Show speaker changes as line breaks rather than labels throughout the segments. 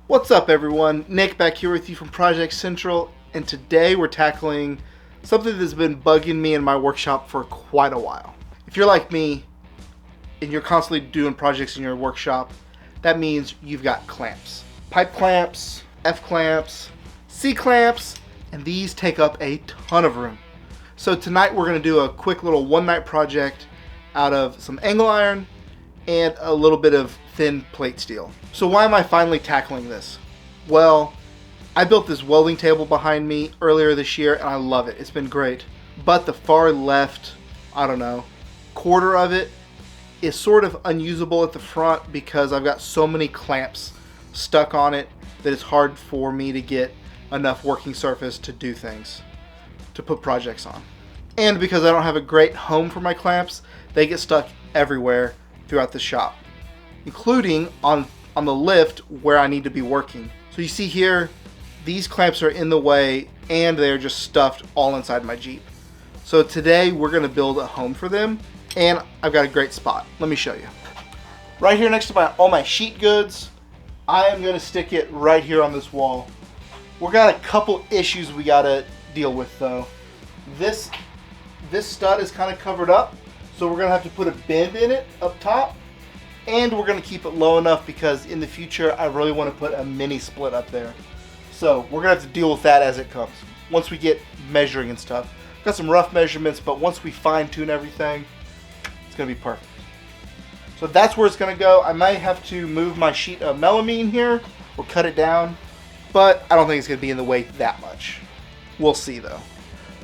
What's up everyone? Nick back here with you from Project Central, and today we're tackling something that's been bugging me in my workshop for quite a while. If you're like me and you're constantly doing projects in your workshop, that means you've got clamps. Pipe clamps, F clamps, C clamps, and these take up a ton of room. So tonight we're going to do a quick little one-night project out of some angle iron and a little bit of thin plate steel. So why am I finally tackling this? Well, I built this welding table behind me earlier this year and I love it. It's been great. But the far left, quarter of it is sort of unusable at the front because I've got so many clamps stuck on it that it's hard for me to get enough working surface to do things, to put projects on. And because I don't have a great home for my clamps, they get stuck everywhere throughout the shop, including on the lift where I need to be working. So you see here, these clamps are in the way and they're just stuffed all inside my Jeep. So today we're gonna build a home for them, and I've got a great spot. Let me show you. Right here next to all my sheet goods, I am gonna stick it right here on this wall. We've got a couple issues we gotta deal with though. This stud is kind of covered up, so we're gonna have to put a bend in it up top, and we're gonna keep it low enough because in the future I really want to put a mini split up there. So we're gonna have to deal with that as it comes, once we get measuring and stuff. Got some rough measurements, but once we fine tune everything, it's gonna be perfect. So that's where it's gonna go. I might have to move my sheet of melamine here or cut it down, but I don't think it's gonna be in the way that much. We'll see though.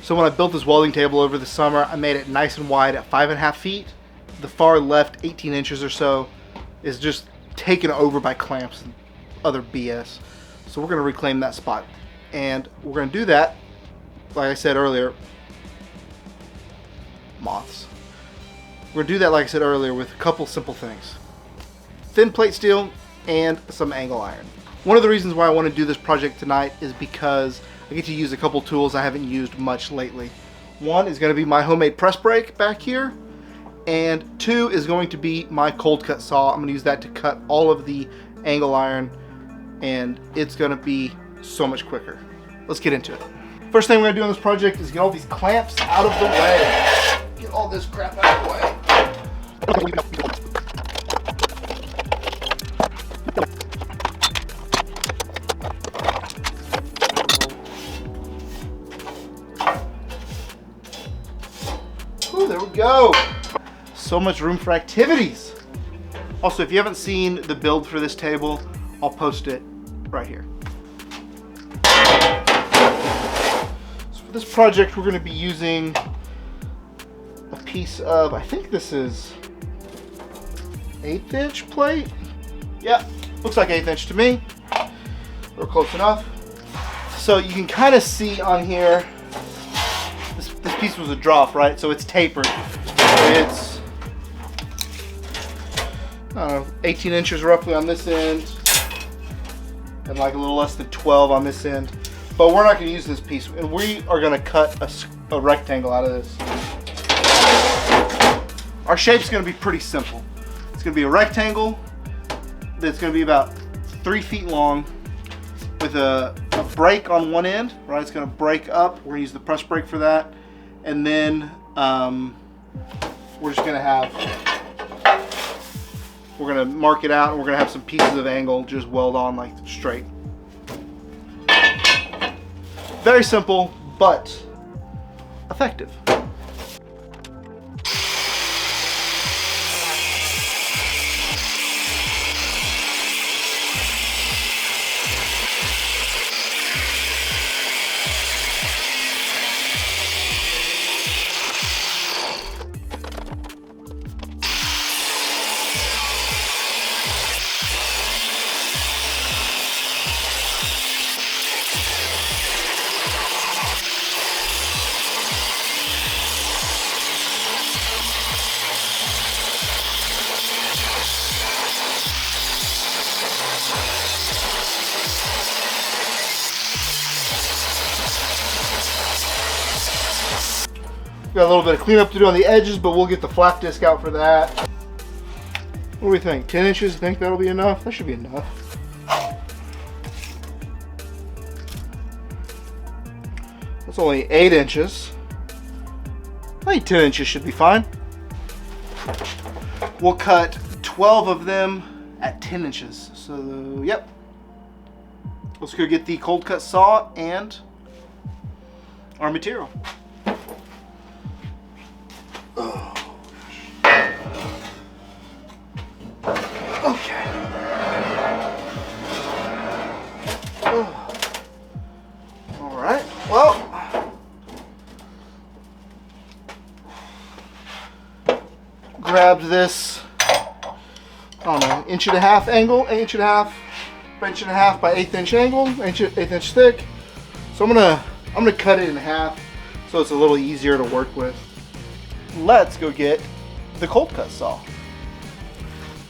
So when I built this welding table over the summer, I made it nice and wide at 5.5 feet. The far left 18 inches or so is just taken over by clamps and other BS. So we're gonna reclaim that spot. And we're gonna do that, like I said earlier, moths. We're gonna do that, like I said earlier, with a couple simple things. Thin plate steel and some angle iron. One of the reasons why I want to do this project tonight is because I get to use a couple tools I haven't used much lately. One is going to be my homemade press brake back here, and two is going to be my cold cut saw. I'm going to use that to cut all of the angle iron, and it's going to be so much quicker. Let's get into it. First thing we're going to do on this project is get all these clamps out of the way. Get all this crap out of the way. Ooh, there we go. So much room for activities. Also, if you haven't seen the build for this table, I'll post it right here. So for this project, we're going to be using a piece of, I think this is 1/8 inch plate. Yeah, looks like 1/8 inch to me. We're close enough. So you can kind of see on here, this piece was a drop, right? So it's tapered. It's, I don't know, 18 inches roughly on this end, and like a little less than 12 on this end. But we're not going to use this piece, and we are going to cut a rectangle out of this. Our shape's going to be pretty simple. It's going to be a rectangle that's going to be about 3 feet long with a break on one end, right? It's going to break up. We're going to use the press brake for that. And then we're just going to mark it out, and we're going to have some pieces of angle just weld on like straight. Very simple, but effective. Got a little bit of cleanup to do on the edges, but we'll get the flap disc out for that. What do we think? 10 inches? Think that'll be enough? That should be enough. That's only 8 inches. I think 10 inches should be fine. We'll cut 12 of them at 10 inches. So, yep. Let's go get the cold cut saw and our material. Okay. All right. Well, grabbed this, I don't know, 1.5 inch angle, 1.5 inch by 1/8 inch angle, 1/8 inch thick. So I'm gonna cut it in half so it's a little easier to work with. Let's go get the cold cut saw.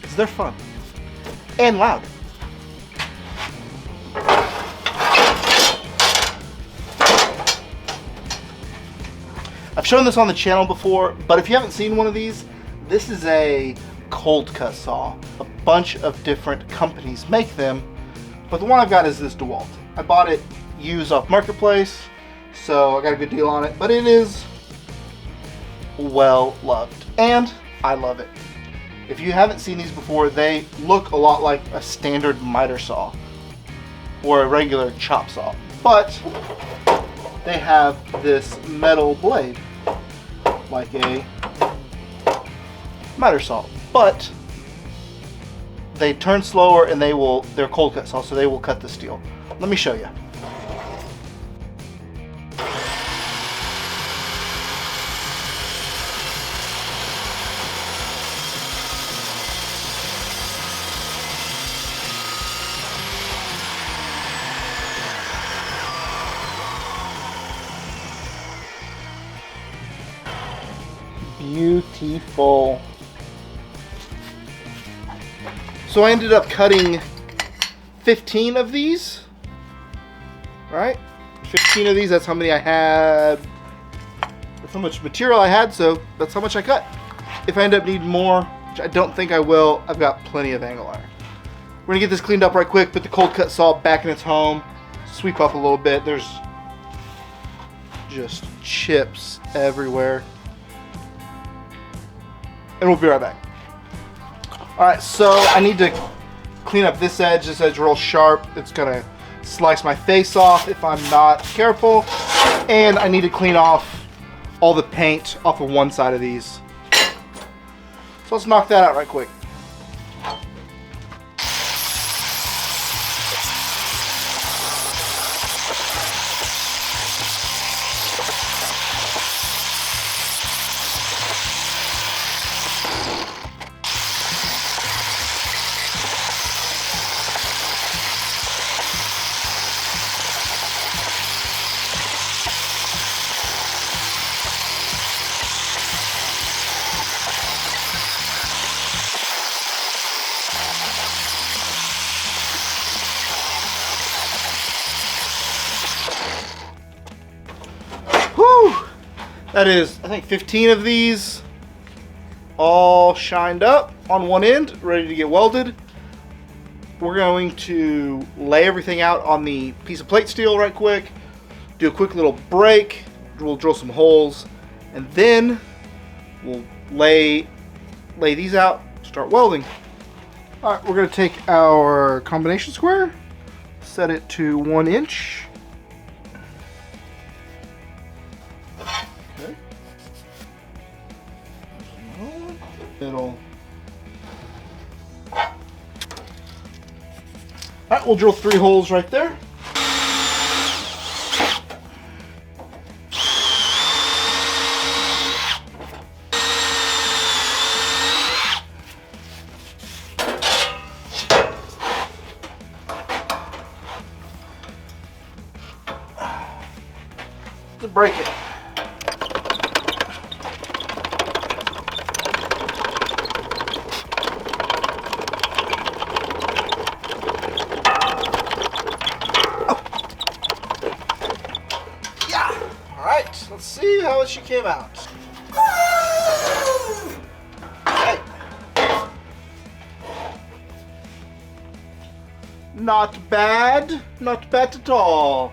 'Cause they're fun and loud. I've shown this on the channel before, but if you haven't seen one of these, this is a cold cut saw. A bunch of different companies make them, but the one I've got is this DeWalt. I bought it used off Marketplace, so I got a good deal on it, but it is well loved, and I love it. If you haven't seen these before, they look a lot like a standard miter saw or a regular chop saw, but they have this metal blade like a miter saw, but they turn slower and they're cold cut saw, so they will cut the steel. Let me show you. Beautiful. So I ended up cutting 15 of these, right? 15 of these, that's how many I had. That's how much material I had, so that's how much I cut. If I end up needing more, which I don't think I will, I've got plenty of angle iron. We're gonna get this cleaned up right quick, put the cold cut saw back in its home, sweep up a little bit. There's just chips everywhere. And we'll be right back. All right, so I need to clean up this edge. This edge real sharp. It's gonna slice my face off if I'm not careful. And I need to clean off all the paint off of one side of these. So let's knock that out right quick. That is, I think 15 of these all shined up on one end, ready to get welded. We're going to lay everything out on the piece of plate steel right quick, do a quick little break, we'll drill some holes, and then we'll lay these out, start welding. All right, we're gonna take our combination square, set it to 1 inch. All right, we'll drill 3 holes right there. To break it. Let's see how she came out. Hey. Not bad. Not bad at all.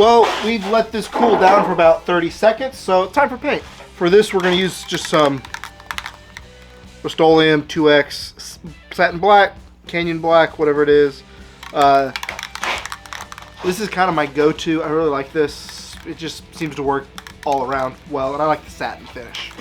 Well, we've let this cool down for about 30 seconds, so time for paint. For this, we're going to use just some Rust-Oleum 2X Satin Black, Canyon Black, whatever it is. This is kind of my go-to. I really like this. It just seems to work all around well, and I like the satin finish.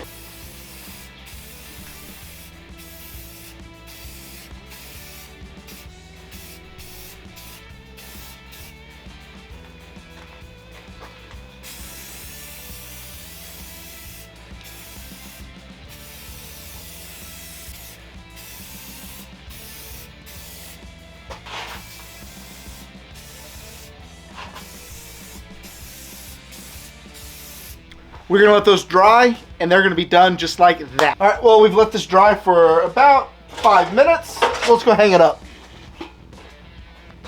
We're gonna let those dry, and they're gonna be done just like that. All right, well, we've let this dry for about 5 minutes. Let's go hang it up.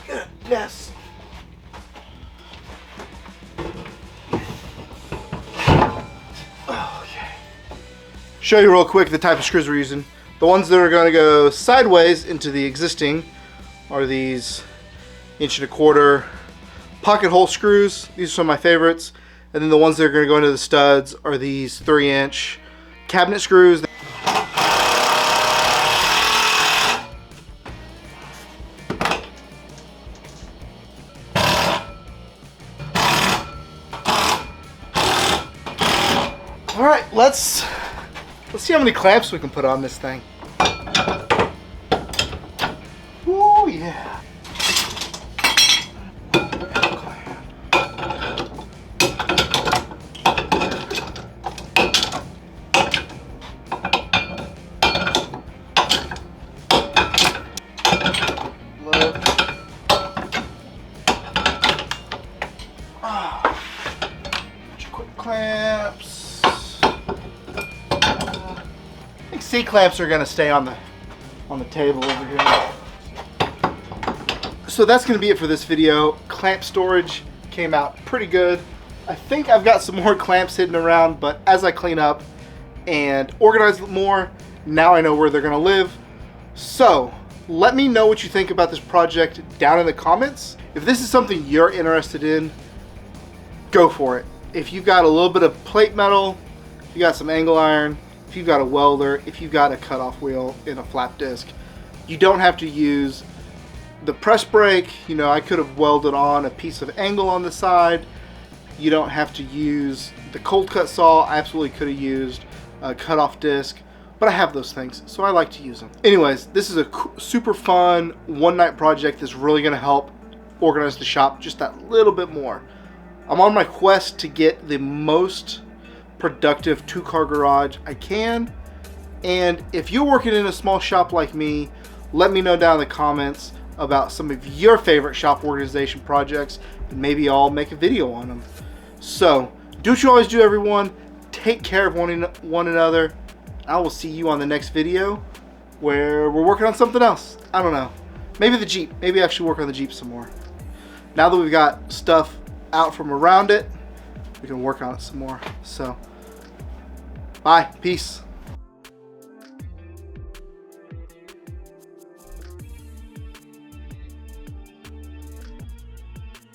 Goodness. Okay. Show you real quick the type of screws we're using. The ones that are gonna go sideways into the existing are these 1¼ inch pocket hole screws. These are some of my favorites. And then the ones that are going to go into the studs are these 3-inch cabinet screws. All right, let's see how many clamps we can put on this thing. Woo, yeah. Clamps. I think C clamps are going to stay on the table over here. So that's going to be it for this video. Clamp storage came out pretty good. I think I've got some more clamps hidden around, but as I clean up and organize more, now I know where they're going to live. So let me know what you think about this project down in the comments. If this is something you're interested in, go for it. If you've got a little bit of plate metal, if you got some angle iron, if you've got a welder, if you've got a cutoff wheel in a flap disc, you don't have to use the press brake. You know, I could have welded on a piece of angle on the side. You don't have to use the cold cut saw. I absolutely could have used a cutoff disc, but I have those things, so I like to use them. Anyways, this is a super fun one-night project that's really going to help organize the shop just that little bit more. I'm on my quest to get the most productive 2-car garage I can, and if you're working in a small shop like me, let me know down in the comments about some of your favorite shop organization projects, and maybe I'll make a video on them. So do what you always do, everyone. Take care of one another. I will see you on the next video where we're working on something else. I don't know, maybe the Jeep. Maybe I should work on the Jeep some more. Now that we've got stuff out from around it, we can work on it some more. So bye, peace.